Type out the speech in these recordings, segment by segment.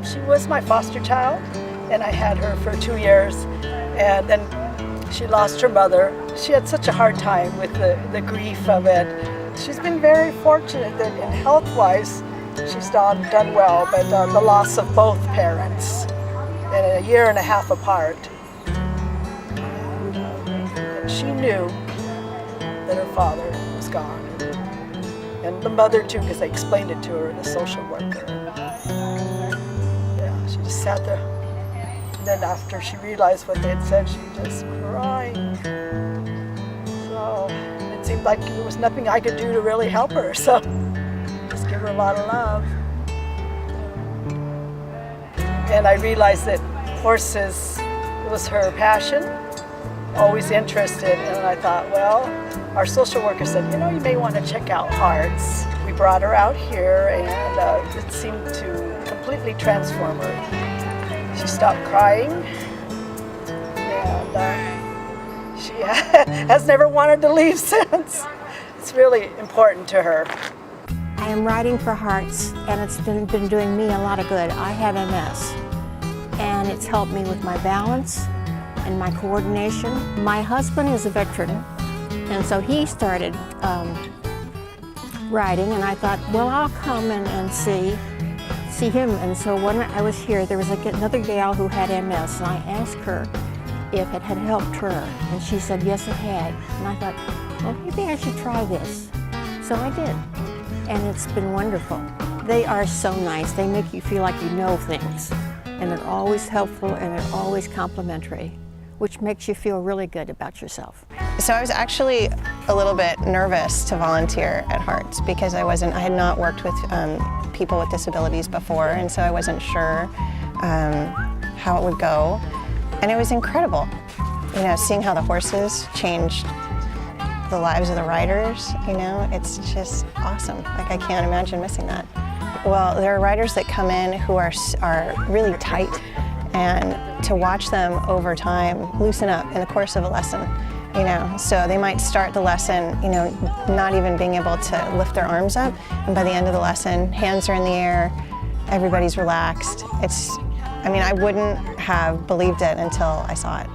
She was my foster child, and I had her for 2 years, and then she lost her mother. She had such a hard time with the grief of it. She's been very fortunate that in health-wise, she's done well, but the loss of both parents, and a year and a half apart. And she knew that her father was gone. And the mother too, because I explained it to her, the social worker. Yeah, she just sat there. And then after she realized what they had said, she just cried. So it seemed like there was nothing I could do to really help her. So just give her a lot of love. And I realized that horses was her passion, always interested. And I thought, well, our social worker said, you know, you may want to check out Hearts. We brought her out here, and it seemed to completely transform her. She stopped crying, and she has never wanted to leave since. It's really important to her. I am riding for Hearts, and it's been doing me a lot of good. I have MS, and it's helped me with my balance and my coordination. My husband is a veteran, and so he started riding, and I thought, well, I'll come and see him. And so when I was here, there was another gal who had MS, and I asked her if it had helped her, and she said yes, it had. And I thought, well, maybe I should try this. So I did, and it's been wonderful. They are so nice. They make you feel like you know things, and they're always helpful, and they're always complimentary, which makes you feel really good about yourself. So I was actually a little bit nervous to volunteer at Hearts because I had not worked with people with disabilities before, and so I wasn't sure how it would go. And it was incredible, you know, seeing how the horses changed the lives of the riders. You know, it's just awesome. Like, I can't imagine missing that. Well, there are riders that come in who are really tight, and to watch them over time loosen up in the course of a lesson. You know, so they might start the lesson, you know, not even being able to lift their arms up, and by the end of the lesson, hands are in the air, everybody's relaxed. I mean, I wouldn't have believed it until I saw it.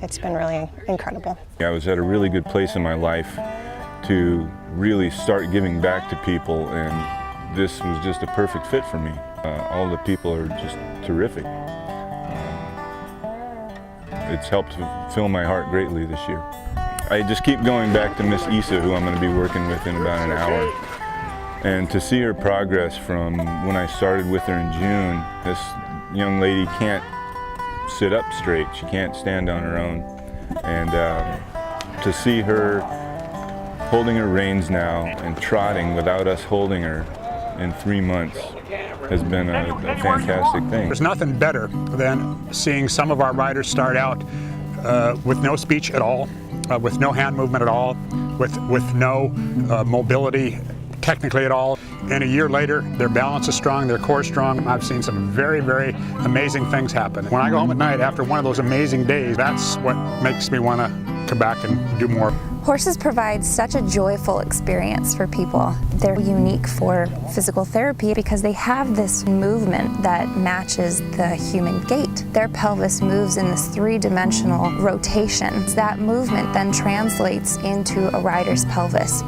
It's been really incredible. I was at a really good place in my life to really start giving back to people, and this was just a perfect fit for me. All the people are just terrific. It's helped to fill my heart greatly this year. I just keep going back to Miss Issa, who I'm going to be working with in about an hour. And to see her progress from when I started with her in June, this young lady can't sit up straight. She can't stand on her own. And to see her holding her reins now and trotting without us holding her in 3 months has been a fantastic thing. There's nothing better than seeing some of our riders start out with no speech at all, with no hand movement at all, with no mobility technically at all. And a year later, their balance is strong, their core is strong. I've seen some very, very amazing things happen. When I go home at night after one of those amazing days, that's what makes me want to come back and do more. Horses provide such a joyful experience for people. They're unique for physical therapy because they have this movement that matches the human gait. Their pelvis moves in this three-dimensional rotation. That movement then translates into a rider's pelvis,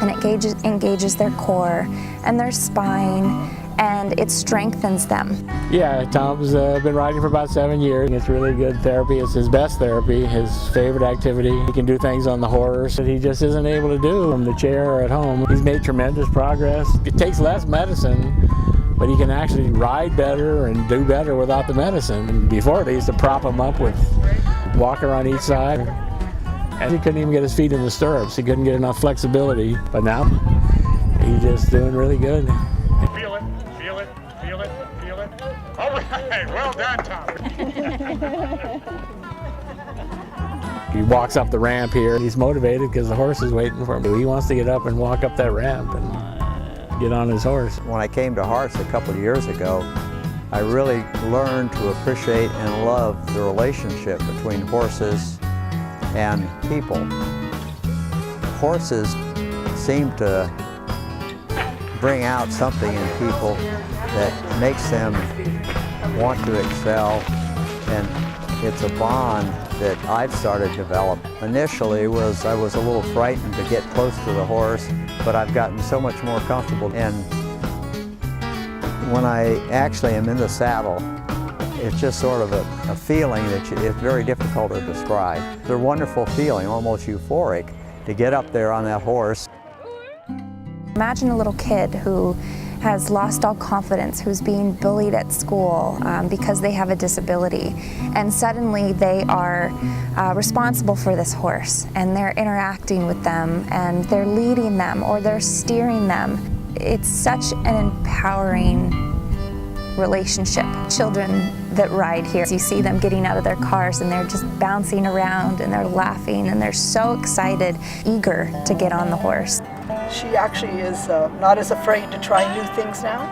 and it engages their core and their spine, and it strengthens them. Yeah, Tom's been riding for about 7 years. It's really good therapy. It's his best therapy, his favorite activity. He can do things on the horse that he just isn't able to do from the chair or at home. He's made tremendous progress. It takes less medicine, but he can actually ride better and do better without the medicine. And before, they used to prop him up with a walker on each side, and he couldn't even get his feet in the stirrups. He couldn't get enough flexibility, but now he's just doing really good. Feel it, feel it, feel it, feel it. All right, well done, Tom. He walks up the ramp here. He's motivated because the horse is waiting for him. He wants to get up and walk up that ramp and get on his horse. When I came to Hearts a couple of years ago, I really learned to appreciate and love the relationship between horses and people. Horses seem to bring out something in people that makes them want to excel, and it's a bond that I've started to develop. Initially I was a little frightened to get close to the horse, but I've gotten so much more comfortable, and when I actually am in the saddle, it's just sort of a feeling that it's very difficult to describe. It's a wonderful feeling, almost euphoric, to get up there on that horse. Imagine a little kid who has lost all confidence, who's being bullied at school because they have a disability, and suddenly they are responsible for this horse, and they're interacting with them, and they're leading them, or they're steering them. It's such an empowering relationship. Children that ride here, you see them getting out of their cars and they're just bouncing around and they're laughing and they're so excited, eager to get on the horse. She actually is not as afraid to try new things now,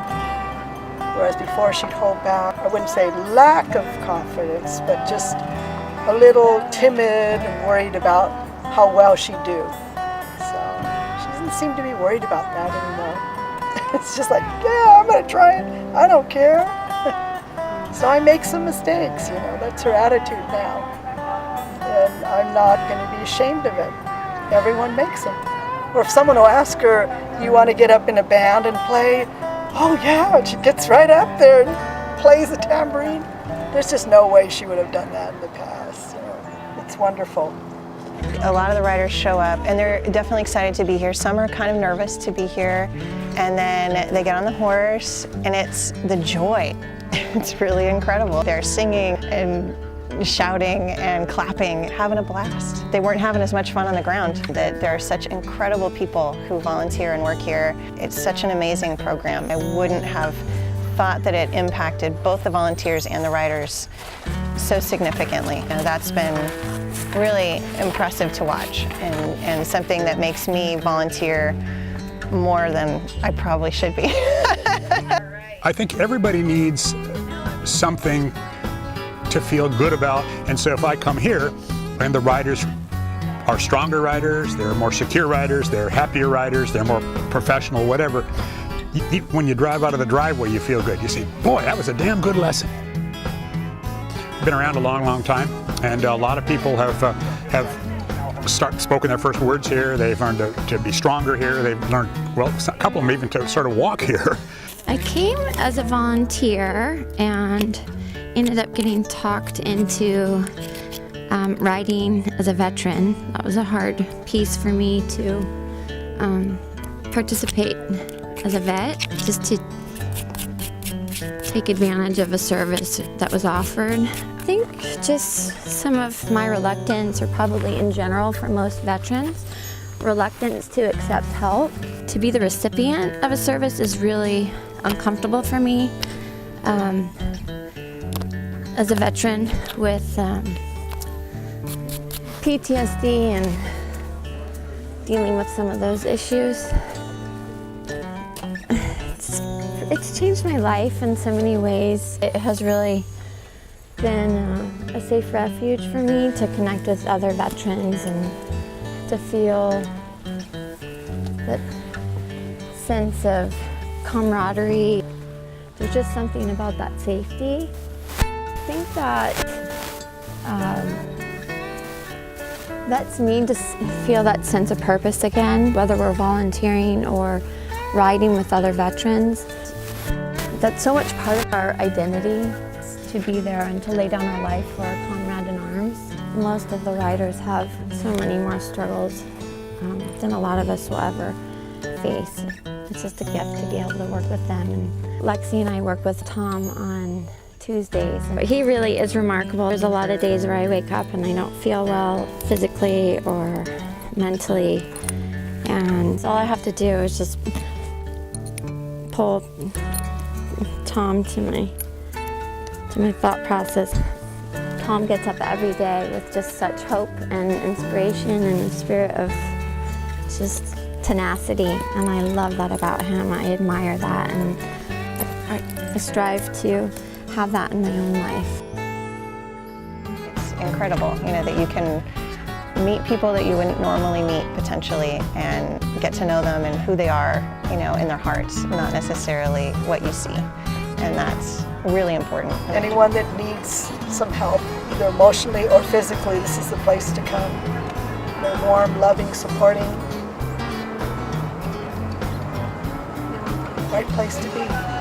whereas before she'd hold back. I wouldn't say lack of confidence, but just a little timid and worried about how well she'd do. So she doesn't seem to be worried about that anymore. It's just like, yeah, I'm gonna try it, I don't care. So I make some mistakes, you know, that's her attitude now. And I'm not gonna be ashamed of it. Everyone makes them. Or if someone will ask her, you want to get up in a band and play? Oh yeah, and she gets right up there and plays the tambourine. There's just no way she would have done that in the past. You know, it's wonderful. A lot of the riders show up and they're definitely excited to be here. Some are kind of nervous to be here, and then they get on the horse and it's the joy. It's really incredible. They're singing and shouting and clapping, having a blast. They weren't having as much fun on the ground. That there are such incredible people who volunteer and work here. It's such an amazing program. I wouldn't have thought that it impacted both the volunteers and the riders so significantly. And that's been really impressive to watch, and something that makes me volunteer more than I probably should be. I think everybody needs something to feel good about, and so if I come here and the riders are stronger riders, they're more secure riders, they're happier riders, they're more professional, whatever, when you drive out of the driveway you feel good. You say, boy, that was a damn good lesson. Been around a long, long time, and a lot of people have spoken their first words here. They've learned to be stronger here. They've learned, well, a couple of them even to sort of walk here. I came as a volunteer and ended up getting talked into riding as a veteran. That was a hard piece for me to participate as a vet, just to take advantage of a service that was offered. I think just some of my reluctance, or probably in general for most veterans, reluctance to accept help. To be the recipient of a service is really uncomfortable for me. As a veteran with PTSD and dealing with some of those issues, it's changed my life in so many ways. It has really been a safe refuge for me to connect with other veterans and to feel that sense of camaraderie. There's just something about that safety. I think that that's me to feel that sense of purpose again, whether we're volunteering or riding with other veterans. That's so much part of our identity, to be there and to lay down our life for our comrade in arms. Most of the riders have so many more struggles than a lot of us will ever face. It's just a gift to be able to work with them. And Lexi and I work with Tom on Tuesdays. But he really is remarkable. There's a lot of days where I wake up and I don't feel well physically or mentally. And all I have to do is just pull Tom to my thought process. Tom gets up every day with just such hope and inspiration and a spirit of just tenacity, and I love that about him. I admire that, and I strive to have that in my own life. It's incredible, you know, that you can meet people that you wouldn't normally meet potentially, and get to know them and who they are, you know, in their hearts, not necessarily what you see. and that's really important. Anyone that needs some help, either emotionally or physically, this is the place to come. They're warm, loving, supporting. Right place to be.